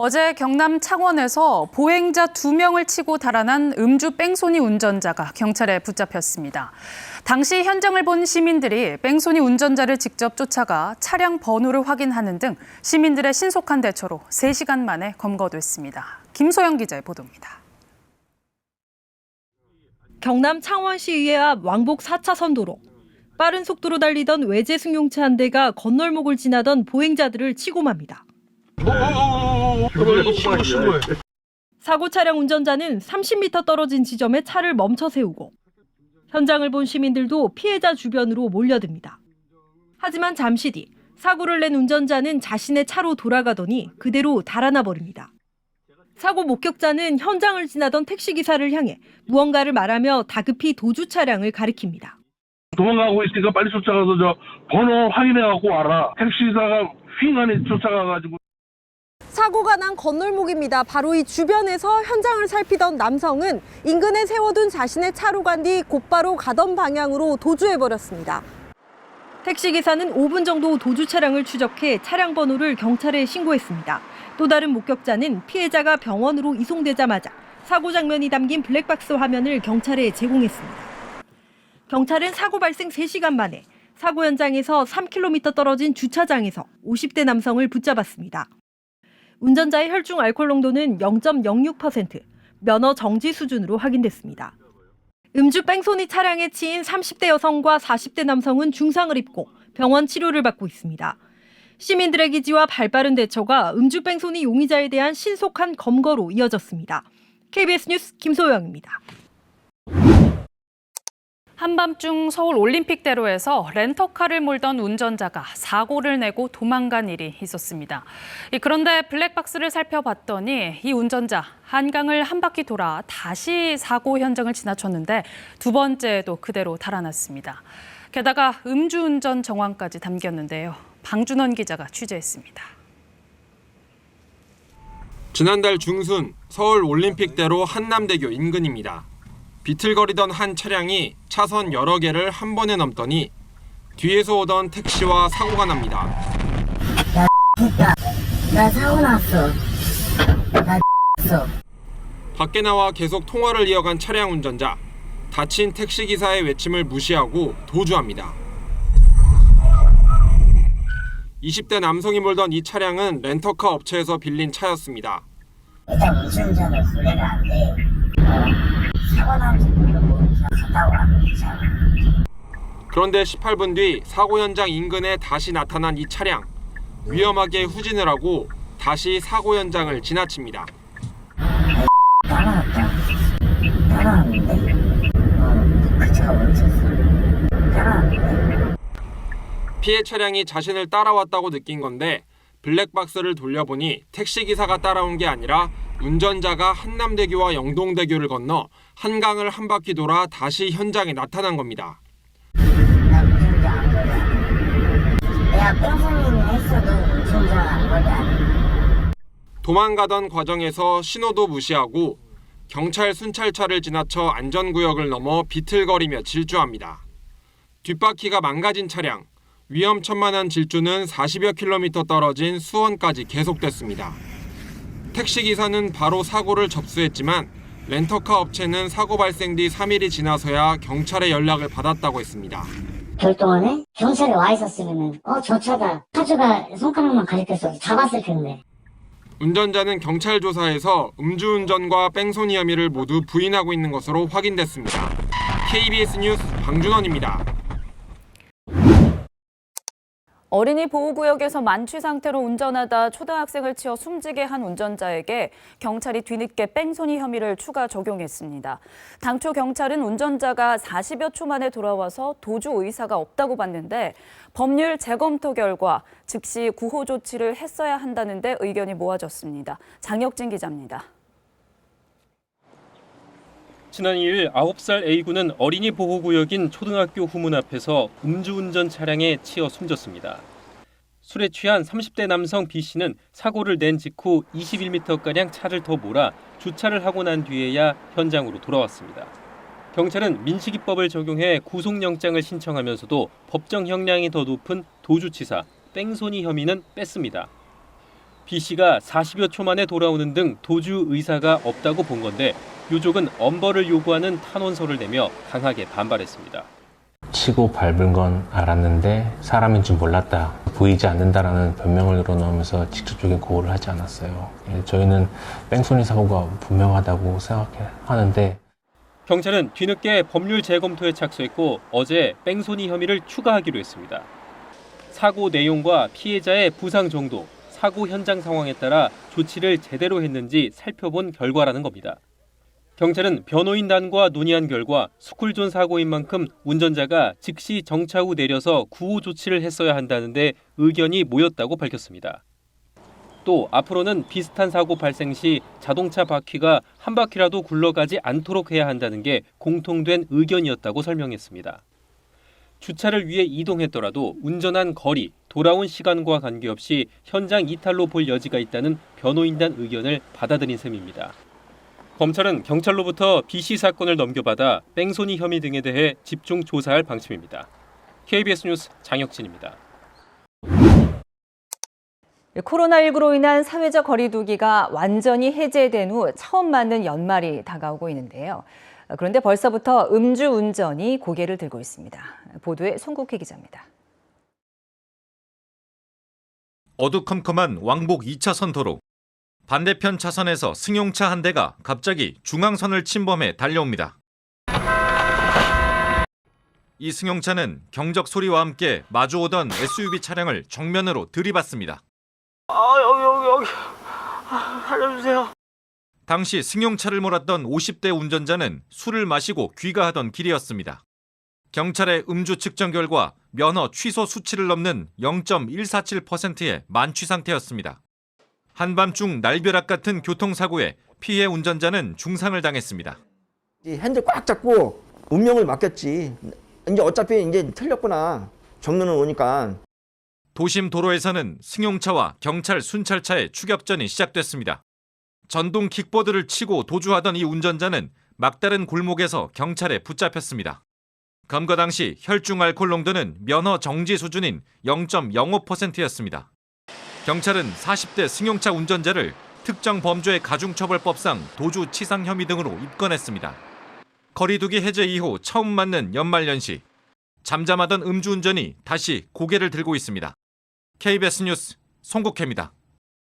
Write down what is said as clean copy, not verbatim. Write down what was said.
어제 경남 창원에서 보행자 2명을 치고 달아난 음주 뺑소니 운전자가 경찰에 붙잡혔습니다. 당시 현장을 본 시민들이 뺑소니 운전자를 직접 쫓아가 차량 번호를 확인하는 등 시민들의 신속한 대처로 3시간 만에 검거됐습니다. 김소영 기자의 보도입니다. 경남 창원시의회 앞 왕복 4차선 도로. 빠른 속도로 달리던 외제 승용차 한 대가 건널목을 지나던 보행자들을 치고 맙니다. 사고 차량 운전자는 30m 떨어진 지점에 차를 멈춰 세우고 현장을 본 시민들도 피해자 주변으로 몰려듭니다. 하지만 잠시 뒤 사고를 낸 운전자는 자신의 차로 돌아가더니 그대로 달아나 버립니다. 사고 목격자는 현장을 지나던 택시기사를 향해 무언가를 말하며 다급히 도주 차량을 가리킵니다. 도망가고 있으니까 빨리 쫓아가서 저 번호 확인해갖고 와라. 택시기사가 휘인간에 쫓아가가지고. 사고가 난 건널목입니다. 바로 이 주변에서 현장을 살피던 남성은 인근에 세워둔 자신의 차로 간 뒤 곧바로 가던 방향으로 도주해버렸습니다. 택시기사는 5분 정도 도주 차량을 추적해 차량 번호를 경찰에 신고했습니다. 또 다른 목격자는 피해자가 병원으로 이송되자마자 사고 장면이 담긴 블랙박스 화면을 경찰에 제공했습니다. 경찰은 사고 발생 3시간 만에 사고 현장에서 3km 떨어진 주차장에서 50대 남성을 붙잡았습니다. 운전자의 혈중 알코올 농도는 0.06%, 면허 정지 수준으로 확인됐습니다. 음주 뺑소니 차량에 치인 30대 여성과 40대 남성은 중상을 입고 병원 치료를 받고 있습니다. 시민들의 기지와 발빠른 대처가 음주 뺑소니 용의자에 대한 신속한 검거로 이어졌습니다. KBS 뉴스 김소영입니다. 한밤중 서울 올림픽대로에서 렌터카를 몰던 운전자가 사고를 내고 도망간 일이 있었습니다. 그런데 블랙박스를 살펴봤더니 이 운전자 한강을 한 바퀴 돌아 다시 사고 현장을 지나쳤는데 두 번째에도 그대로 달아났습니다. 게다가 음주운전 정황까지 담겼는데요. 방준원 기자가 취재했습니다. 지난달 중순 서울 올림픽대로 한남대교 인근입니다. 비틀거리던 한 차량이 차선 여러 개를 한 번에 넘더니 뒤에서 오던 택시와 사고가 납니다. 나 사고 났어. 밖에 나와 계속 통화를 이어간 차량 운전자. 다친 택시기사의 외침을 무시하고 도주합니다. 20대 남성이 몰던 이 차량은 렌터카 업체에서 빌린 차였습니다. 일단 운전자는 분해가 안 돼. 사고 나는지 모르고 갔다고 하는 차. 그런데 18분 뒤 사고 현장 인근에 다시 나타난 이 차량. 위험하게 후진을 하고 다시 사고 현장을 지나칩니다. 따라왔는데 그 차가 멈췄어. 따라왔는데 피해 차량이 자신을 따라왔다고 느낀 건데 블랙박스를 돌려보니 택시기사가 따라온 게 아니라 운전자가 한남대교와 영동대교를 건너 한강을 한 바퀴 돌아 다시 현장에 나타난 겁니다. 나 운전자 안 거야. 내가 뺑소니는 했어도 운전자 안 거야. 도망가던 과정에서 신호도 무시하고 경찰 순찰차를 지나쳐 안전구역을 넘어 비틀거리며 질주합니다. 뒷바퀴가 망가진 차량, 위험천만한 질주는 40여 킬로미터 떨어진 수원까지 계속됐습니다. 택시기사는 바로 사고를 접수했지만 렌터카 업체는 사고 발생 뒤 3일이 지나서야 경찰에 연락을 받았다고 했습니다. 별동안에 경찰에 와 있었으면 저 차다. 차주가 손가락만 가리켜서 잡았을 텐데. 운전자는 경찰 조사에서 음주운전과 뺑소니 혐의를 모두 부인하고 있는 것으로 확인됐습니다. KBS 뉴스 방준원입니다. 어린이 보호구역에서 만취 상태로 운전하다 초등학생을 치어 숨지게 한 운전자에게 경찰이 뒤늦게 뺑소니 혐의를 추가 적용했습니다. 당초 경찰은 운전자가 40여 초 만에 돌아와서 도주 의사가 없다고 봤는데 법률 재검토 결과 즉시 구호 조치를 했어야 한다는 데 의견이 모아졌습니다. 장혁진 기자입니다. 지난 2일 9살 A군은 어린이 보호구역인 초등학교 후문 앞에서 음주운전 차량에 치여 숨졌습니다. 술에 취한 30대 남성 B씨는 사고를 낸 직후 21m가량 차를 더 몰아 주차를 하고 난 뒤에야 현장으로 돌아왔습니다. 경찰은 민식이법을 적용해 구속영장을 신청하면서도 법정 형량이 더 높은 도주치사, 뺑소니 혐의는 뺐습니다. B 씨가 40여 초 만에 돌아오는 등 도주 의사가 없다고 본 건데 유족은 엄벌을 요구하는 탄원서를 내며 강하게 반발했습니다. 치고 밟은 건 알았는데 사람인 줄 몰랐다. 보이지 않는다라는 변명을 늘어놓으면서 직접적인 고소를 하지 않았어요. 저희는 뺑소니 사고가 분명하다고 생각하는데 경찰은 뒤늦게 법률 재검토에 착수했고 어제 뺑소니 혐의를 추가하기로 했습니다. 사고 내용과 피해자의 부상 정도, 사고 현장 상황에 따라 조치를 제대로 했는지 살펴본 결과라는 겁니다. 경찰은 변호인단과 논의한 결과 스쿨존 사고인 만큼 운전자가 즉시 정차 후 내려서 구호 조치를 했어야 한다는데 의견이 모였다고 밝혔습니다. 또 앞으로는 비슷한 사고 발생 시 자동차 바퀴가 한 바퀴라도 굴러가지 않도록 해야 한다는 게 공통된 의견이었다고 설명했습니다. 주차를 위해 이동했더라도 운전한 거리, 돌아온 시간과 관계없이 현장 이탈로 볼 여지가 있다는 변호인단 의견을 받아들인 셈입니다. 검찰은 경찰로부터 B 씨 사건을 넘겨받아 뺑소니 혐의 등에 대해 집중 조사할 방침입니다. KBS 뉴스 장혁진입니다. 코로나19로 인한 사회적 거리두기가 완전히 해제된 후 처음 맞는 연말이 다가오고 있는데요. 그런데 벌써부터 음주운전이 고개를 들고 있습니다. 보도에 송국혜 기자입니다. 어두컴컴한 왕복 2차선 도로. 반대편 차선에서 승용차 한 대가 갑자기 중앙선을 침범해 달려옵니다. 이 승용차는 경적 소리와 함께 마주오던 SUV 차량을 정면으로 들이받습니다. 여기. 살려주세요. 당시 승용차를 몰았던 50대 운전자는 술을 마시고 귀가하던 길이었습니다. 경찰의 음주 측정 결과 면허 취소 수치를 넘는 0.147%의 만취 상태였습니다. 한밤중 날벼락 같은 교통사고에 피해 운전자는 중상을 당했습니다. 핸들 꽉 잡고 운명을 맡겼지. 이제 어차피 이제 틀렸구나. 정면으로 오니까. 도심 도로에서는 승용차와 경찰 순찰차의 추격전이 시작됐습니다. 전동 킥보드를 치고 도주하던 이 운전자는 막다른 골목에서 경찰에 붙잡혔습니다. 검거 당시 혈중 알코올 농도는 면허 정지 수준인 0.05%였습니다. 경찰은 40대 승용차 운전자를 특정 범죄 가중처벌법상 도주치상 혐의 등으로 입건했습니다. 거리두기 해제 이후 처음 맞는 연말연시. 잠잠하던 음주운전이 다시 고개를 들고 있습니다. KBS 뉴스 송국혜입니다.